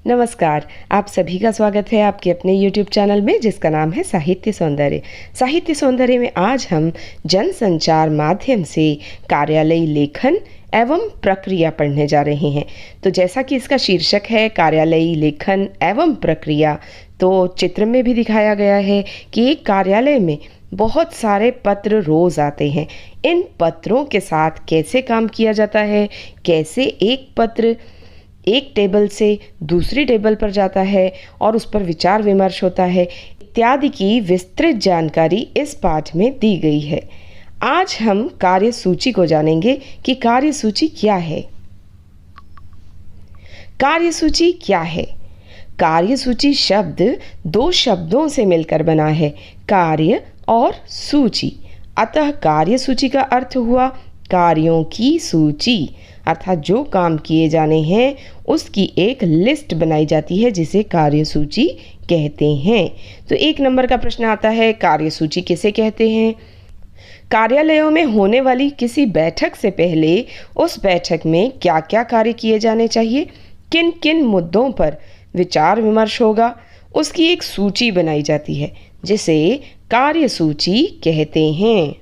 नमस्कार, आप सभी का स्वागत है आपके अपने YouTube चैनल में जिसका नाम है साहित्य सौंदर्य। साहित्य सौंदर्य में आज हम जनसंचार माध्यम से कार्यालयी लेखन एवं प्रक्रिया पढ़ने जा रहे हैं। तो जैसा कि इसका शीर्षक है कार्यालयी लेखन एवं प्रक्रिया, तो चित्र में भी दिखाया गया है कि एक कार्यालय में बहुत सारे पत्र रोज आते हैं। इन पत्रों के साथ कैसे काम किया जाता है, कैसे एक पत्र एक टेबल से दूसरी टेबल पर जाता है और उस पर विचार विमर्श होता है, इत्यादि की विस्तृत जानकारी इस पाठ में दी गई है। आज हम कार्यसूची को जानेंगे कि कार्यसूची क्या है। कार्यसूची क्या है? कार्यसूची शब्द दो शब्दों से मिलकर बना है, कार्य और सूची। अतः कार्यसूची का अर्थ हुआ कार्यों की सूची, अर्थात जो काम किए जाने हैं उसकी एक लिस्ट बनाई जाती है जिसे कार्यसूची कहते हैं। तो 1 नंबर का प्रश्न आता है, कार्यसूची किसे कहते हैं? कार्यालयों में होने वाली किसी बैठक से पहले उस बैठक में क्या क्या कार्य किए जाने चाहिए, किन किन मुद्दों पर विचार विमर्श होगा, उसकी एक सूची बनाई जाती है जिसे कार्यसूची कहते हैं।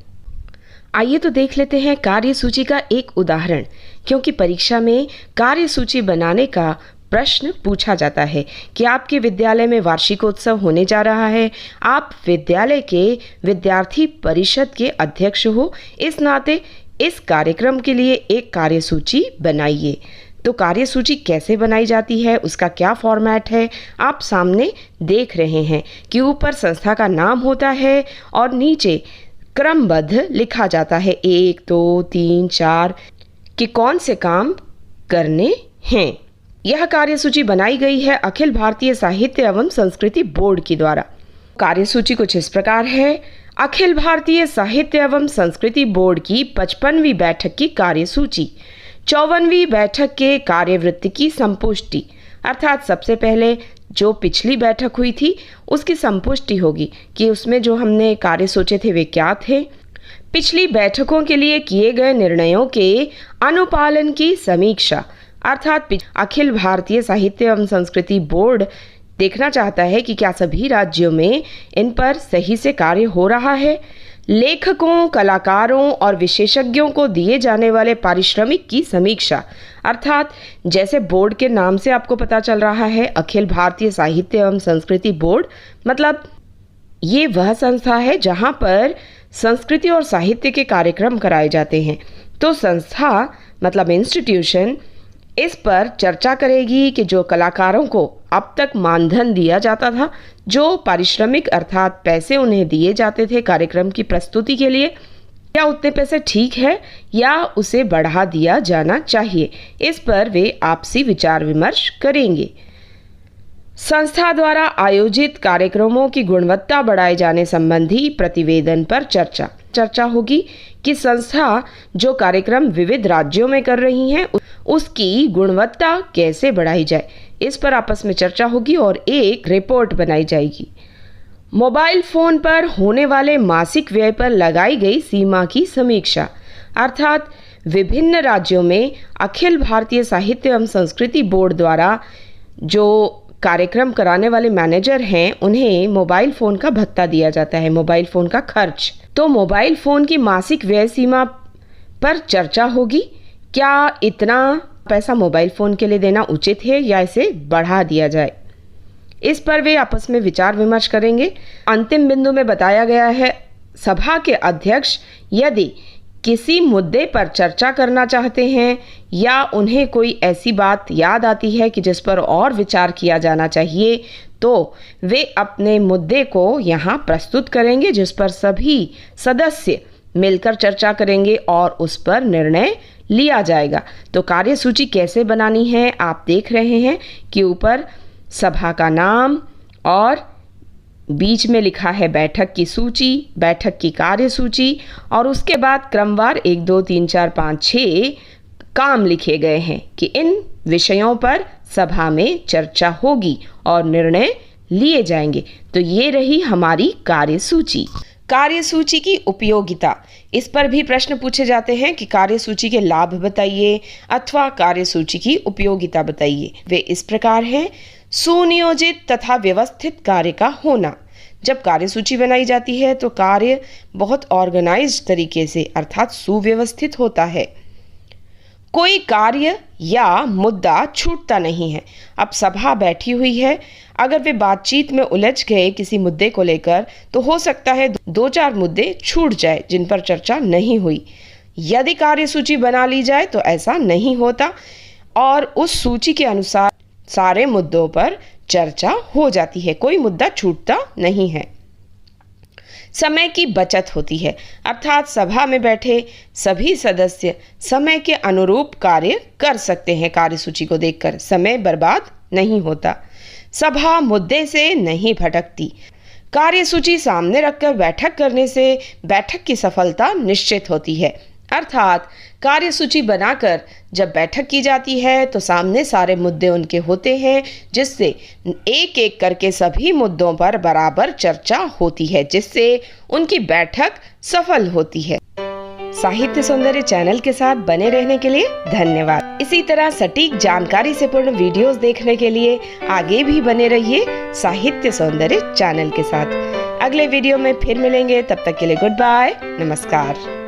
आइए तो देख लेते हैं कार्यसूची का एक उदाहरण, क्योंकि परीक्षा में कार्यसूची बनाने का प्रश्न पूछा जाता है कि आपके विद्यालय में वार्षिकोत्सव होने जा रहा है, आप विद्यालय के विद्यार्थी परिषद के अध्यक्ष हो, इस नाते इस कार्यक्रम के लिए एक कार्यसूची बनाइए। तो कार्यसूची कैसे बनाई जाती है, उसका क्या फॉर्मेट है, आप सामने देख रहे हैं कि ऊपर संस्था का नाम होता है और नीचे क्रमबद्ध लिखा जाता है 1, 2, 3, 4 कि कौन से काम करने हैं। यह कार्यसूची बनाई गई है अखिल भारतीय साहित्य एवं संस्कृति बोर्ड के द्वारा। कार्यसूची कुछ इस प्रकार है। अखिल भारतीय साहित्य एवं संस्कृति बोर्ड की 55वीं बैठक की कार्यसूची, 54वीं बैठक के कार्यवृत्ति की संपुष्टि, अर्थात सबसे पहले जो पिछली बैठक हुई थी उसकी संपुष्टि होगी कि उसमें जो हमने कार्य सोचे थे वे क्या थे। पिछली बैठकों के लिए किए गए निर्णयों के अनुपालन की समीक्षा, अर्थात अखिल भारतीय साहित्य एवं संस्कृति बोर्ड देखना चाहता है कि क्या सभी राज्यों में इन पर सही से कार्य हो रहा है। लेखकों, कलाकारों और विशेषज्ञों को दिए जाने वाले पारिश्रमिक की समीक्षा, अर्थात जैसे बोर्ड के नाम से आपको पता चल रहा है अखिल भारतीय साहित्य एवं संस्कृति बोर्ड, मतलब ये वह संस्था है जहाँ पर संस्कृति और साहित्य के कार्यक्रम कराए जाते हैं। तो संस्था मतलब इंस्टीट्यूशन इस पर चर्चा करेगी कि जो कलाकारों को अब तक मानधन दिया जाता था, जो पारिश्रमिक अर्थात पैसे उन्हें दिए जाते थे कार्यक्रम की प्रस्तुति के लिए, क्या उतने पैसे ठीक है या उसे बढ़ा दिया जाना चाहिए, इस पर वे आपसी विचार विमर्श करेंगे। संस्था द्वारा आयोजित कार्यक्रमों की गुणवत्ता बढ़ाए जाने संबंधी प्रतिवेदन पर चर्चा होगी कि संस्था जो कार्यक्रम विविध राज्यों में कर रही हैं उसकी गुणवत्ता कैसे बढ़ाई जाए, इस पर आपस में चर्चा होगी और एक रिपोर्ट बनाई जाएगी। मोबाइल फोन पर होने वाले मासिक व्यय पर लगाई गई सीमा की समीक्षा, अर्थात विभिन्न राज्यों में अखिल भारतीय साहित्य एवं संस्कृति बोर्ड द्वारा जो कार्यक्रम कराने वाले मैनेजर हैं उन्हें मोबाइल फ़ोन का भत्ता दिया जाता है, मोबाइल फ़ोन का खर्च। तो मोबाइल फ़ोन की मासिक व्यय सीमा पर चर्चा होगी, क्या इतना पैसा मोबाइल फ़ोन के लिए देना उचित है या इसे बढ़ा दिया जाए, इस पर वे आपस में विचार विमर्श करेंगे। अंतिम बिंदु में बताया गया है सभा के अध्यक्ष यदि किसी मुद्दे पर चर्चा करना चाहते हैं या उन्हें कोई ऐसी बात याद आती है कि जिस पर और विचार किया जाना चाहिए, तो वे अपने मुद्दे को यहाँ प्रस्तुत करेंगे जिस पर सभी सदस्य मिलकर चर्चा करेंगे और उस पर निर्णय लिया जाएगा। तो कार्यसूची कैसे बनानी है आप देख रहे हैं कि ऊपर सभा का नाम और बीच में लिखा है बैठक की सूची, बैठक की कार्यसूची और उसके बाद क्रमवार 1, 2, 3, 4, 5, 6 काम लिखे गए हैं कि इन विषयों पर सभा में चर्चा होगी और निर्णय लिए जाएंगे। तो ये रही हमारी कार्यसूची। कार्यसूची की उपयोगिता, इस पर भी प्रश्न पूछे जाते हैं कि कार्यसूची के लाभ बताइए अथवा कार्यसूची की उपयोगिता बताइए। वे इस प्रकार हैं। सुनियोजित तथा व्यवस्थित कार्य का होना। जब कार्यसूची बनाई जाती है तो कार्य बहुत ऑर्गेनाइज्ड तरीके से अर्थात सुव्यवस्थित होता है। कोई कार्य या मुद्दा छूटता नहीं है। अब सभा बैठी हुई है, अगर वे बातचीत में उलझ गए किसी मुद्दे को लेकर तो हो सकता है 2-4 मुद्दे छूट जाए जिन पर चर्चा नहीं हुई। यदि कार्यसूची बना ली जाए तो ऐसा नहीं होता और उस सूची के अनुसार सारे मुद्दों पर चर्चा हो जाती है, कोई मुद्दा छूटता नहीं है। समय की बचत होती है अर्थात सभा में बैठे सभी सदस्य समय के अनुरूप कार्य कर सकते हैं। कार्यसूची को देखकर समय बर्बाद नहीं होता। सभा मुद्दे से नहीं भटकती। कार्यसूची सामने रखकर बैठक करने से बैठक की सफलता निश्चित होती है। अर्थात कार्यसूची बनाकर जब बैठक की जाती है तो सामने सारे मुद्दे उनके होते हैं, जिससे एक एक करके सभी मुद्दों पर बराबर चर्चा होती है, जिससे उनकी बैठक सफल होती है। साहित्य सौंदर्य चैनल के साथ बने रहने के लिए धन्यवाद। इसी तरह सटीक जानकारी से पूर्ण वीडियोस देखने के लिए आगे भी बने रहिए साहित्य सौंदर्य चैनल के साथ। अगले वीडियो में फिर मिलेंगे, तब तक के लिए गुड बाय, नमस्कार।